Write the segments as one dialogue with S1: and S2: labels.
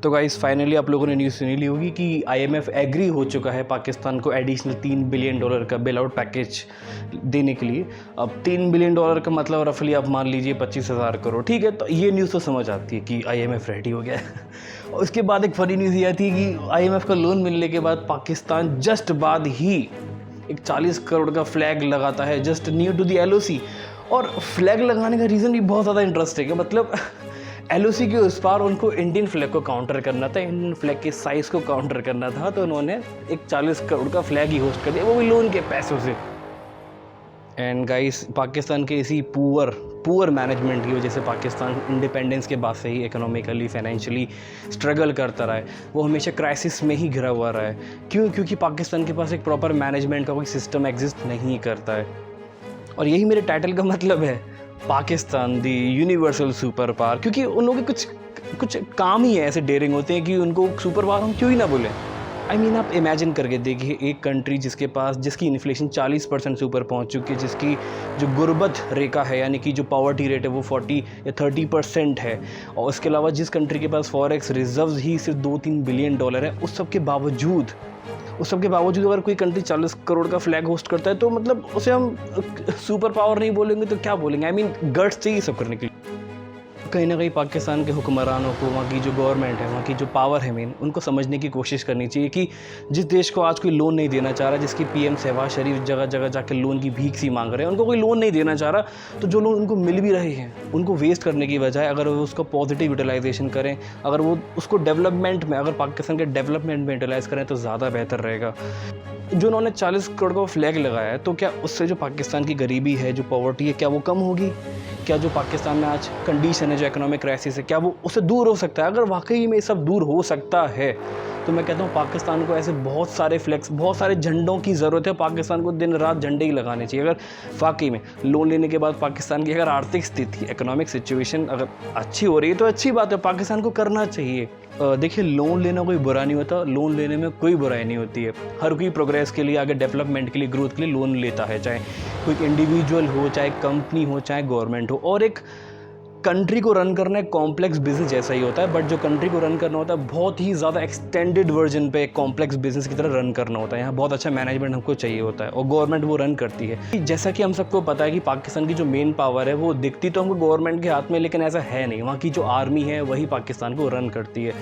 S1: तो guys finally आप लोगों ने न्यूज़ सुनी ली होगी कि आईएमएफ एग्री हो चुका है पाकिस्तान को एडिशनल $3 बिलियन का बेल आउट पैकेज देने के लिए। अब $3 बिलियन का मतलब रफली आप मान लीजिए 25,000 करोड़। ठीक है, तो ये न्यूज़ तो समझ आती है कि आईएमएफ रेडी हो गया है। और उसके बाद एक फनी न्यूज़ ये आती है कि आईएमएफ का लोन मिलने के बाद पाकिस्तान जस्ट बाद ही एक 40 करोड़ का फ्लैग लगाता है just near to the LOC. और फ्लैग लगाने का रीज़न भी बहुत ज़्यादा इंटरेस्टिंग है। मतलब एलओसी के उस पार उनको इंडियन फ्लैग को काउंटर करना था, इंडियन फ्लैग के साइज़ को काउंटर करना था, तो उन्होंने एक 40 करोड़ का फ्लैग ही होस्ट कर दिया, वो भी लोन के पैसों से। एंड गाइस पाकिस्तान के इसी पुअर मैनेजमेंट की वजह से पाकिस्तान इंडिपेंडेंस के बाद से ही इकोनॉमिकली फाइनेंशियली स्ट्रगल करता रहा है। वो हमेशा क्राइसिस में ही घिरा हुआ रहा है। क्योंकि पाकिस्तान के पास एक प्रॉपर मैनेजमेंट का कोई सिस्टम एग्जिस्ट नहीं करता है। और यही मेरे टाइटल का मतलब है, पाकिस्तान दी यूनिवर्सल सुपर पावर। क्योंकि उन लोगों के कुछ काम ही ऐसे डेयरिंग होते हैं कि उनको सुपर पावर हम क्यों ही ना बोलें। आई मीन आप इमेजिन करके देखिए, एक कंट्री जिसकी इन्फ्लेशन 40% से ऊपर पहुंच चुकी है, जिसकी जो गुर्बत रेखा है यानी कि जो पॉवर्टी रेट है वो 40 या 30% है, और उसके अलावा जिस कंट्री के पास फॉरेक्स रिजर्व्स ही सिर्फ $2-3 बिलियन है, उस सब के बावजूद अगर कोई कंट्री 40 करोड़ का फ्लैग होस्ट करता है तो मतलब उसे हम सुपर पावर नहीं बोलेंगे तो क्या बोलेंगे। आई मीन गट्स चाहिए सब करने के लिए। कहीं ना कहीं पाकिस्तान के हुक्मरानों को, वहाँ की जो गवर्नमेंट है, वहाँ की जो पावर है मेन, उनको समझने की कोशिश करनी चाहिए कि जिस देश को आज कोई लोन नहीं देना चाह रहा, जिसकी पीएम शहबाज शरीफ जगह जगह जाकर लोन की भीख सी मांग रहे हैं, उनको कोई लोन नहीं देना चाह रहा, तो जो लोन उनको मिल भी रहे हैं उनको वेस्ट करने की बजाय अगर वो उसका पॉजिटिव यूटिलाइजेशन करें, अगर वो उसको डेवलपमेंट में, अगर पाकिस्तान के डेवलपमेंट में यूटिलाइज़ करें तो ज़्यादा बेहतर रहेगा। जो उन्होंने 40 करोड़ का फ्लैग लगाया है, तो क्या उससे जो पाकिस्तान की गरीबी है, जो पॉवर्टी है, क्या वो कम होगी? क्या जो पाकिस्तान में आज कंडीशन है, जो इकोनॉमिक क्राइसिस है, क्या वो उससे दूर हो सकता है? अगर वाकई में सब दूर हो सकता है तो मैं कहता हूँ पाकिस्तान को ऐसे बहुत सारे फ्लैग्स, बहुत सारे झंडों की ज़रूरत है। पाकिस्तान को दिन रात झंडे ही लगाने चाहिए। अगर वाकई में लोन लेने के बाद पाकिस्तान की अगर आर्थिक स्थिति, इकोनॉमिक सिचुएशन अगर अच्छी हो रही है तो अच्छी बात है, पाकिस्तान को करना चाहिए। देखिए, लोन लेना कोई बुरा नहीं होता, लोन लेने में कोई बुराई नहीं होती है। हर कोई प्रोग्रेस के लिए, आगे डेवलपमेंट के लिए, ग्रोथ के लिए लोन लेता है, चाहे कोई इंडिविजुअल हो, चाहे कंपनी हो, चाहे गवर्नमेंट हो। और एक कंट्री को रन करना एक कॉम्प्लेक्स बिजनेस जैसा ही होता है, बट जो कंट्री को रन करना होता है बहुत ही ज़्यादा एक्सटेंडेड वर्जन पे एक कॉम्प्लेक्स बिजनेस की तरह रन करना होता है। यहाँ बहुत अच्छा मैनेजमेंट हमको चाहिए होता है और गवर्नमेंट वो रन करती है। जैसा कि हम सबको पता है कि पाकिस्तान की जो मेन पावर है वो दिखती तो हमको गवर्नमेंट के हाथ में, लेकिन ऐसा है नहीं। वहाँ की जो आर्मी है वही पाकिस्तान को रन करती है।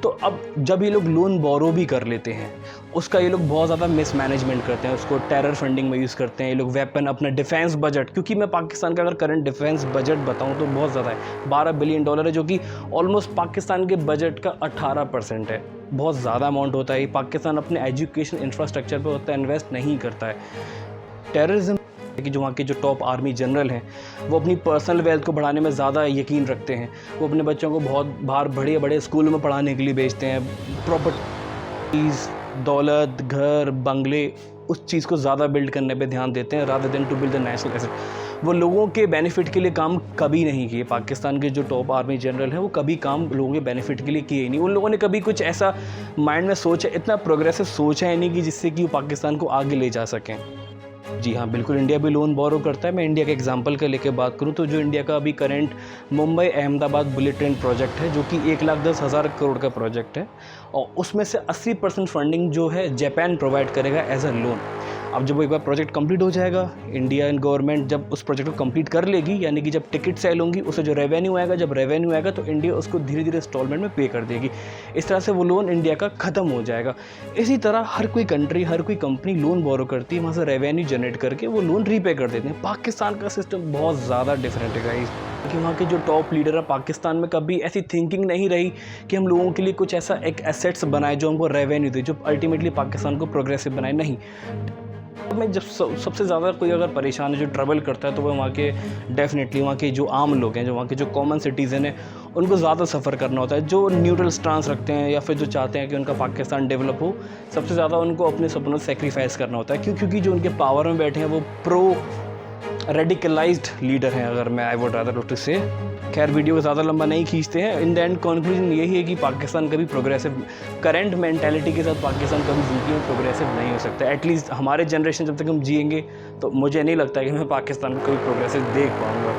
S1: तो अब जब ये लोग लोन बोरो भी कर लेते हैं, उसका ये लोग बहुत ज़्यादा मिसमैनेजमेंट करते हैं, उसको टेरर फंडिंग में यूज़ करते हैं ये लोग, वेपन, अपना डिफेंस बजट। क्योंकि मैं पाकिस्तान का अगर करंट डिफेंस बजट बताऊं तो बहुत ज़्यादा है, $12 बिलियन है, जो कि ऑलमोस्ट पाकिस्तान के बजट का 18% है। बहुत ज़्यादा अमाउंट होता है। पाकिस्तान अपने एजुकेशन इंफ्रास्ट्रक्चर पर उतना इन्वेस्ट नहीं करता है। टेररिज्म कि जो वहाँ के जो टॉप आर्मी जनरल हैं वो अपनी पर्सनल वेल्थ को बढ़ाने में ज़्यादा यकीन रखते हैं। वो अपने बच्चों को बहुत बाहर बड़े बड़े स्कूलों में पढ़ाने के लिए भेजते हैं। प्रॉपर्टीज़, दौलत, घर, बंगले, उस चीज़ को ज़्यादा बिल्ड करने पे ध्यान देते हैं rather than to build the national asset. वो लोगों के बेनिफिट के लिए काम कभी नहीं किए। पाकिस्तान के जो टॉप आर्मी जनरल हैं वो कभी काम लोगों के बेनिफिट के लिए किए ही नहीं। उन लोगों ने कभी कुछ ऐसा माइंड में सोचा, इतना प्रोग्रेसिव सोचा ही नहीं कि जिससे कि वो पाकिस्तान को आगे ले जा सकें। जी हाँ, बिल्कुल इंडिया भी लोन बोरो करता है। मैं इंडिया के एग्जांपल के लेके बात करूँ तो जो इंडिया का अभी current Mumbai Ahmedabad bullet train project है, जो कि 1,10,000 करोड़ का प्रोजेक्ट है, और उसमें से 80% फंडिंग जो है जापान प्रोवाइड करेगा एज अ लोन। अब जब वो एक बार प्रोजेक्ट कंप्लीट हो जाएगा, इंडियन गवर्नमेंट जब उस प्रोजेक्ट को कंप्लीट कर लेगी, यानी कि जब टिकट सेल होंगी, उससे जो रेवेन्यू आएगा, जब रेवेन्यू आएगा तो इंडिया उसको धीरे धीरे इंस्टॉलमेंट में पे कर देगी। इस तरह से वो लोन इंडिया का ख़त्म हो जाएगा। इसी तरह हर कोई कंट्री, हर कोई कंपनी लोन बोरो करती है, वहाँ से रेवेन्यू जनरेट करके वो लोन रीपे कर देते हैं। पाकिस्तान का सिस्टम बहुत ज़्यादा डिफरेंट है गाइस, कि वहाँ के जो टॉप लीडर है, पाकिस्तान में कभी ऐसी थिंकिंग नहीं रही कि हम लोगों के लिए कुछ ऐसा एक एसेट्स बनाए जो हमको रेवेन्यू दे, जो अल्टीमेटली पाकिस्तान को प्रोग्रेसिव बनाए। नहीं, में जब सबसे ज़्यादा कोई अगर परेशान है, जो ट्रबल करता है, तो वो वहाँ के डेफिनेटली वहाँ के जो आम लोग हैं, जो वहाँ के जो कॉमन सिटीज़न हैं, उनको ज़्यादा सफ़र करना होता है। जो न्यूट्रल स्टांस रखते हैं या फिर जो चाहते हैं कि उनका पाकिस्तान डेवलप हो, सबसे ज़्यादा उनको अपने सपनों से सेक्रीफाइस करना होता है। क्योंकि जो उनके पावर में बैठे हैं वो प्रो रेडिकलाइज्ड लीडर हैं, अगर मैं आई वुड रादर टू से। खैर, वीडियो को ज़्यादा लंबा नहीं खींचते हैं। इन द एंड कंक्लूजन यही है कि पाकिस्तान कभी प्रोग्रेसिव, करंट मेंटालिटी के साथ पाकिस्तान कभी ज़िंदगी में प्रोग्रेसिव नहीं हो सकता। एटलीस्ट हमारे जनरेशन जब तक हम जिएंगे तो मुझे नहीं लगता कि मैं पाकिस्तान को कभी प्रोग्रेसिव देख पाऊँगा।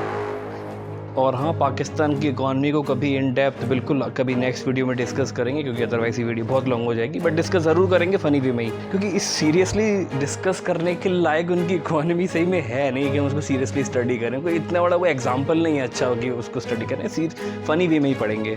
S1: और हाँ, पाकिस्तान की इकॉनमी को कभी इन डेप्थ बिल्कुल कभी नेक्स्ट वीडियो में डिस्कस करेंगे, क्योंकि अदरवाइज ये वीडियो बहुत लॉन्ग हो जाएगी, बट डिस्कस ज़रूर करेंगे फ़नी वे में ही, क्योंकि इस सीरियसली डिस्कस करने के लायक उनकी इकॉनमी सही में है नहीं कि हम उसको सीरियसली स्टडी करें। कोई इतना बड़ा कोई एग्जाम्पल नहीं है अच्छा कि उसको स्टडी करें, फ़नी वे में ही पढ़ेंगे।